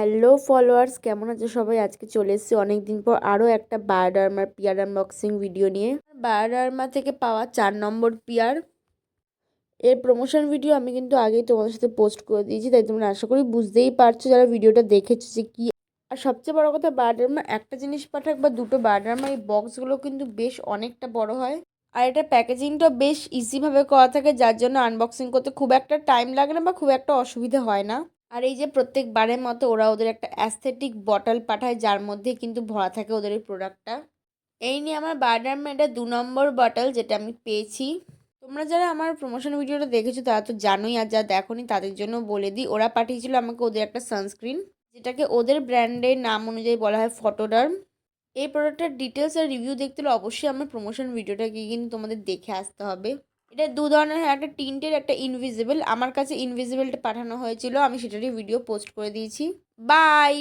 Hello followers, কেমন আছে সবাই? আজকে চলে এসেছি অনেকদিন পর আরও একটা বায়োডার্মার পিয়ার আনবক্সিং ভিডিও নিয়ে। বায়োডার্মা থেকে পাওয়া 4 নম্বর পিয়ার এর প্রমোশন ভিডিও আমি কিন্তু আগেই তোমাদের সাথে পোস্ট করে দিয়েছি, তাই তোমরা আশা করি বুঝতেই পারছো যারা ভিডিওটা দেখেছো যে কি। আর সবচেয়ে বড় কথা, বায়োডার্মা একটা জিনিস পাঠাক বা দুটো বায়োডার্মা, এই বক্সগুলো কিন্তু বেশ অনেকটা বড় হয়। আর এটা প্যাকেজিংটা বেশ ইজিভাবে করা থাকে, যার জন্য আনবক্সিং করতে খুব একটা টাইম লাগে না বা খুব একটা অসুবিধা হয় না। আর এই যে প্রত্যেকবারের মতো ওরা ওদের একটা অ্যাস্থেটিক বটল পাঠায়, যার মধ্যে কিন্তু ভরা থাকে ওদের এই প্রোডাক্টটা। এই নিয়ে আমার বায়োডার্মা এটা 2 নম্বর বটল যেটা আমি পেয়েছি। তোমরা যারা আমার প্রমোশন ভিডিওটা দেখেছো তারা তো জানোই, আর যারা দেখোনি তাদের জন্য বলে দিই, ওরা পাঠিয়েছিল আমাকে ওদের একটা সানস্ক্রিন, যেটাকে ওদের ব্র্যান্ডের নাম অনুযায়ী বলা হয় ফটোডার্ম। এই প্রোডাক্টের ডিটেলস আর রিভিউ দেখতে হলে অবশ্যই আমার প্রমোশন ভিডিওটা গিয়ে কিন্তু তোমাদের দেখে আসতে হবে। এটা দু ধরনের হয়, একটা টিন্টের, একটা ইনভিজিবল। আমার কাছে ইনভিজিবলটা পাঠানো হয়েছিল, আমি সেটারই ভিডিও পোস্ট করে দিয়েছি। বাই।